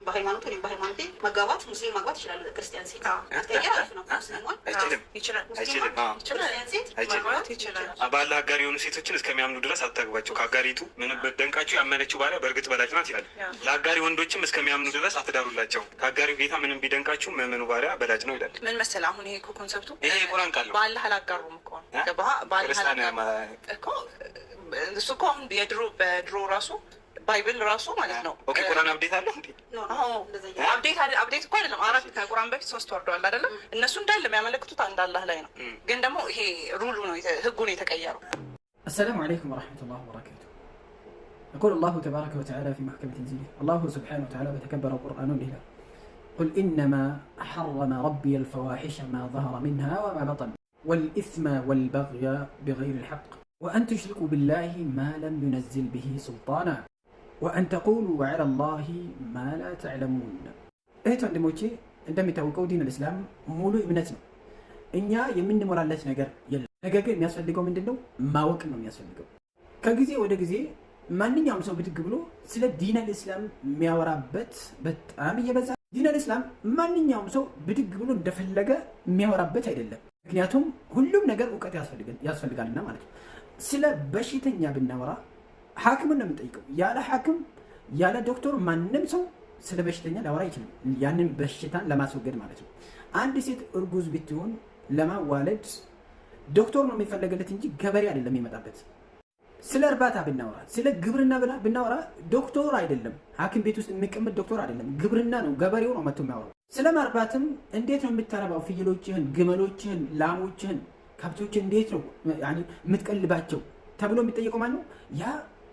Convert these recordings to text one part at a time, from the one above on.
በሃይማኖት ወይም በሃይማኖቴ መጋባት ሙስሊም ማግባት ይችላል። ክርስቲያን ሴት አትቀየር አሪፍ ነው። ሙስሊማን ይችላል ክርስቲያን ሴት ማግባት ይችላል። ባለ አጋር የሆኑ ሴቶችን እስከሚያምኑ ድረስ አትታግባቸው። ከአጋሪቱ ምንም በደንቃችሁ ያመነችው ባሪያ በእርግጥ በላጭ ናት ይላል። ለአጋሪ ወንዶችም እስከሚያምኑ ድረስ አትዳሩላቸው። ከአጋሪው ጌታ ምንም ቢደንቃችሁ መምኑ ባሪያ በላጭ ነው ይላል። ምን መሰለህ አሁን ይሄ እኮ ኮንሰፕቱ ይሄ የቁርአን ቃል ነው። በአላህ አላጋሩም እኮ በአላህ አላጋሩም እኮ እሱ እኮ አሁን በድሮ ራሱ ባይብል ራሱ ማለት ነው። ኦኬ ቁርአን አፕዴት አለው እንዴ? አፕዴት እኮ አይደለም። አራት ከቁርአን በፊት 3 ወርደዋል አይደለም? እነሱ እንዳለ የሚያመለክቱት አንድ አላህ ላይ ነው። ግን ደግሞ ይሄ ሩሉ ነው ህጉ ነው የተቀየረው። السلام عليكم ورحمة الله وبركاته. يقول الله تبارك وتعالى في محكم تنزيله الله سبحانه وتعالى بتكبر القرآن له قل إنما حرم ربي الفواحش ما ظهر منها وما بطن والإثم والبغي بغير الحق وأن تشركوا بالله ما لم ينزل به سلطانا وأن تقولوا على الله ما لا تعلمون. እህት ወንድሞቼ እንደሚታወቀው ዲን አልእስላም ሙሉ እምነት ነው። እኛ የምንሞላለት ነገር የለም። ነገር ግን የሚያስፈልገው ምንድነው? ማወቅ ነው የሚያስፈልገው። ከጊዜ ወደ ጊዜ ማንኛውም ሰው ብድግ ብሎ ስለ ዲን አልእስላም የሚያወራበት በጣም እየበዛ። ዲን አልእስላም ማንኛውም ሰው ብድግ ብሎ እንደፈለገ የሚያወራበት አይደለም። ምክንያቱም ሁሉም ነገር እውቀት ያስፈልጋልና ማለት ነው። ስለ በሽተኛ ብናወራ ሐኪምን ነው የምንጠይቀው። ያለ ሐኪም ያለ ዶክተር ማንም ሰው ስለ በሽተኛ ሊያወራ አይችልም። ያንን በሽታን ለማስወገድ ማለት ነው። አንድ ሴት እርጉዝ ብትሆን ለማዋለድ ዶክተር ነው የሚፈለገለት እንጂ ገበሬ አይደለም የሚመጣበት። ስለ እርባታ ብናወራ ስለ ግብርና ብናወራ ዶክተር አይደለም፣ ሐኪም ቤት ውስጥ የሚቀመጥ ዶክተር አይደለም፣ ግብርና ነው፣ ገበሬው ነው መጥቶ የሚያወራው። ስለ ማርባትም እንዴት ነው የምታረባው? ፍየሎችህን፣ ግመሎችህን፣ ላሞችህን፣ ከብቶችን እንዴት ነው የምትቀልባቸው ተብሎ የሚጠየቀው ማን ነው? ያ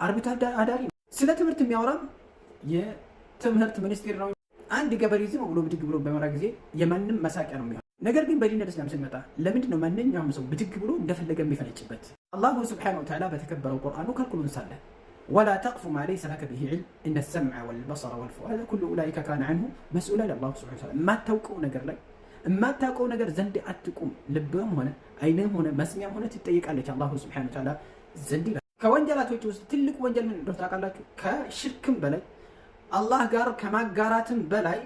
አርብቶ አዳሪ ነው። ስለ ትምህርት የሚያወራም የትምህርት ሚኒስቴር ነው። አንድ ገበሬ ዝም ብሎ ብድግ ብሎ በመራ ጊዜ የማንም መሳቂያ ነው የሚሆነው። ነገር ግን በዲን አልእስላም ስንመጣ ለምንድን ነው ማንኛውም ሰው ብድግ ብሎ እንደፈለገ የሚፈነጭበት? አላሁ ሱብሓነሁ ወተዓላ በተከበረው ቁርአኑ ከልክሎን ሳለ ወላ ተቅፉ ማ ለይሰ ለከ ቢሂ ዒልም ኢነ ሰምዐ ወልበሰረ ወልፉአደ ኩሉ ኡላኢከ ካነ ዐንሁ መስኡላ ይላል አላሁ ሱብሓነሁ ወተዓላ። የማታውቀው ነገር ዘንድ አትቁም። ልብህም ሆነ አይንህም ሆነ መስሚያም ሆነ ትጠይቃለች አላሁ ሱብሓነሁ ወተዓላ ዘንድ ይላል። ከወንጀላቶች ውስጥ ትልቁ ወንጀል ምን እንደሆነ ታውቃላችሁ? ከሽርክም በላይ አላህ ጋር ከማጋራትም በላይ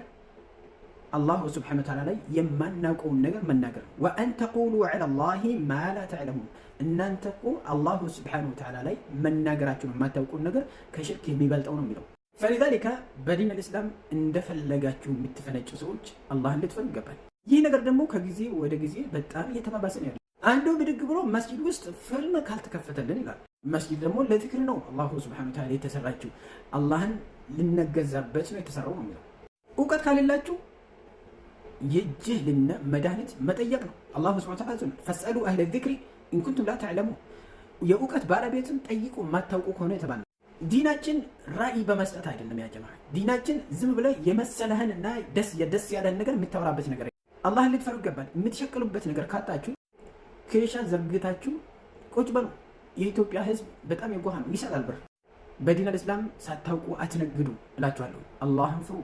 አላሁ ሱብሓነሁ ወተዓላ ላይ የማናውቀውን ነገር መናገር። ወአን ተቁሉ ዐላ ላሂ ማ ላ ተዕለሙን። እናንተ እኮ አላሁ ሱብሓነሁ ወተዓላ ላይ መናገራችሁን የማታውቁን ነገር ከሽርክ የሚበልጠው ነው የሚለው። ፈሊዛሊከ በዲን አልእስላም እንደፈለጋችሁ የምትፈነጩ ሰዎች አላህን ልትፈሩ ይገባል። ይህ ነገር ደግሞ ከጊዜ ወደ ጊዜ በጣም እየተባባሰ ነው ያለው። አንዱ ብድግ ብሎ መስጂድ ውስጥ ፊልም ካልተከፈተልን ይላል። መስጂድ ደግሞ ለዚክር ነው አላሁ ሱብሓነሁ ወተዓላ የተሰራችው፣ አላህን ልነገዛበት ነው የተሰራው ነው የሚለው። እውቀት ካሌላችሁ የጅህልና መድኃኒት መጠየቅ ነው። አላሁ ሱብሓነሁ ወተዓላ ዘንድ ፈስአሉ አህለ ዚክሪ ኢንኩንቱም ላ ተዕለሙን፣ የእውቀት ባለቤትን ጠይቁ የማታውቁ ከሆነ የተባለ። ዲናችን ራእይ በመስጠት አይደለም ያ ጀማዓ። ዲናችን ዝም ብለህ የመሰለህንና ደስ ያለህን ነገር የምታወራበት ነገር። አላህን ልትፈሩ ይገባል። የምትሸቅሉበት ነገር ካጣችሁ ኬሻ ዘርግታችሁ ቁጭ በሉ። የኢትዮጵያ ሕዝብ በጣም የጓሃ ነው፣ ይሰጣል ብር። በዲን አልእስላም ሳታውቁ አትነግዱ እላችኋለሁ። አላህን ፍሩ።